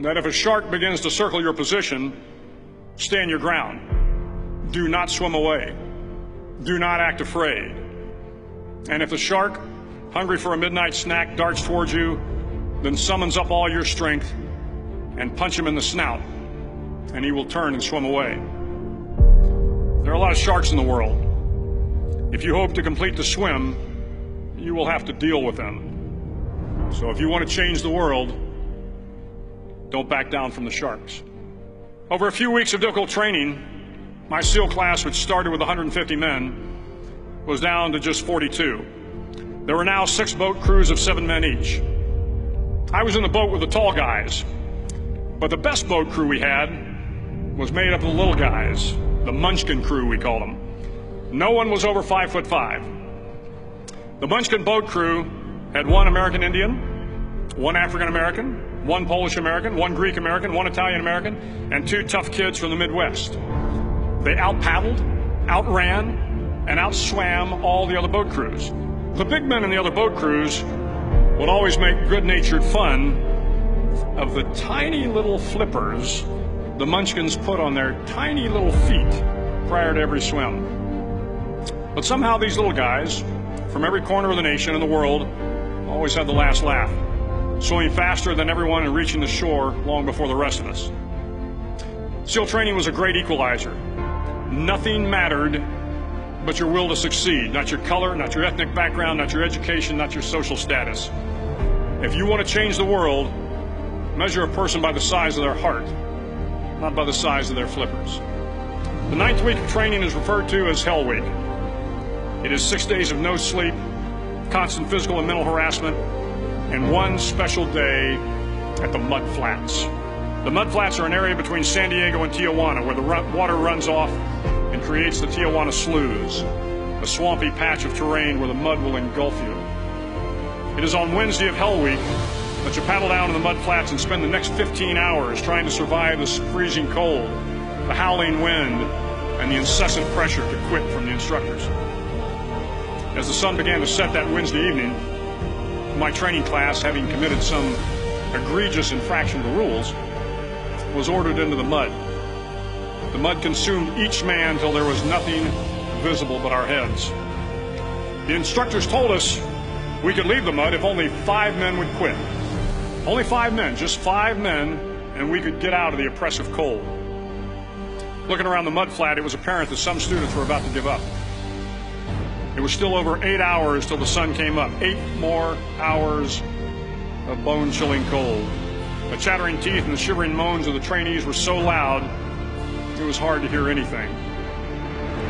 that if a shark begins to circle your position, stand your ground. Do not swim away. Do not act afraid. And if the shark, hungry for a midnight snack, darts towards you, then summons up all your strength and punch him in the snout, and he will turn and swim away. There are a lot of sharks in the world. If you hope to complete the swim, you will have to deal with them. So if you want to change the world, don't back down from the sharks. Over a few weeks of difficult training, my SEAL class, which started with 150 men, was down to just 42. There were now 6 boat crews of 7 men each. I was in the boat with the tall guys, but the best boat crew we had was made up of the little guys, the Munchkin crew, we called them. No one was over 5'5". The Munchkin boat crew had 1 American Indian, 1 African American, 1 Polish American, 1 Greek American, 1 Italian American, and 2 tough kids from the Midwest. They out-paddled, outran, and outswam all the other boat crews. The big men in the other boat crews would always make good-natured fun of the tiny little flippers the Munchkins put on their tiny little feet prior to every swim. But somehow these little guys from every corner of the nation and the world always had the last laugh, swimming faster than everyone and reaching the shore long before the rest of us. SEAL training was a great equalizer. Nothing mattered but your will to succeed, not your color, not your ethnic background, not your education, not your social status. If you want to change the world, measure a person by the size of their heart, not by the size of their flippers. The 9th week of training is referred to as Hell Week. It is 6 days of no sleep, constant physical and mental harassment, and 1 special day at the Mud Flats. The Mud Flats are an area between San Diego and Tijuana where the water runs off and creates the Tijuana Sloughs, a swampy patch of terrain where the mud will engulf you. It is on Wednesday of Hell Week that you paddle down to the Mud Flats and spend the next 15 hours trying to survive the freezing cold, the howling wind, and the incessant pressure to quit from the instructors. As the sun began to set that Wednesday evening, my training class, having committed some egregious infraction of the rules, was ordered into the mud. The mud consumed each man till there was nothing visible but our heads. The instructors told us we could leave the mud if only 5 men would quit. Only 5 men, just 5 men, and we could get out of the oppressive cold. Looking around the mud flat, it was apparent that some students were about to give up. It was still over 8 hours till the sun came up. 8 more hours of bone-chilling cold. The chattering teeth and the shivering moans of the trainees were so loud, it was hard to hear anything.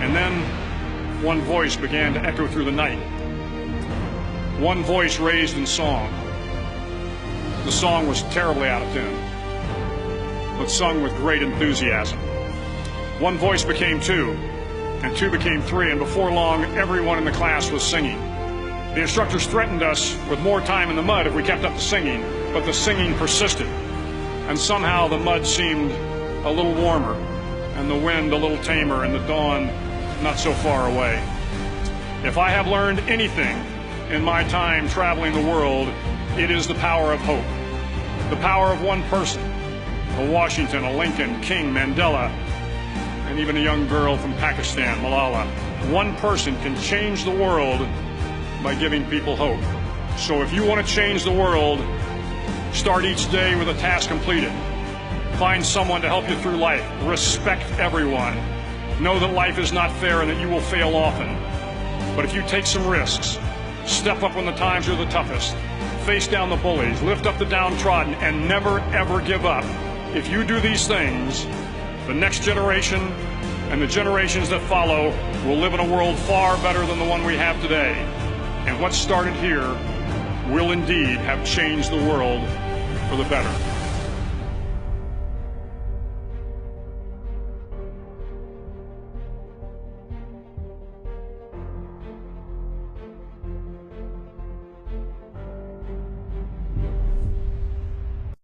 And then one voice began to echo through the night. One voice raised in song. The song was terribly out of tune, but sung with great enthusiasm. One voice became 2, and 2 became 3, and before long, everyone in the class was singing. The instructors threatened us with more time in the mud if we kept up the singing, but the singing persisted, and somehow the mud seemed a little warmer, and the wind a little tamer, and the dawn not so far away. If I have learned anything in my time traveling the world, it is the power of hope. The power of one person, a Washington, a Lincoln, King, Mandela, and even a young girl from Pakistan, Malala. One person can change the world by giving people hope. So if you want to change the world, start each day with a task completed. Find someone to help you through life. Respect everyone. Know that life is not fair and that you will fail often. But if you take some risks, step up when the times are the toughest, face down the bullies, lift up the downtrodden, and never ever give up. If you do these things, the next generation and the generations that follow will live in a world far better than the one we have today. And what started here will indeed have changed the world for the better.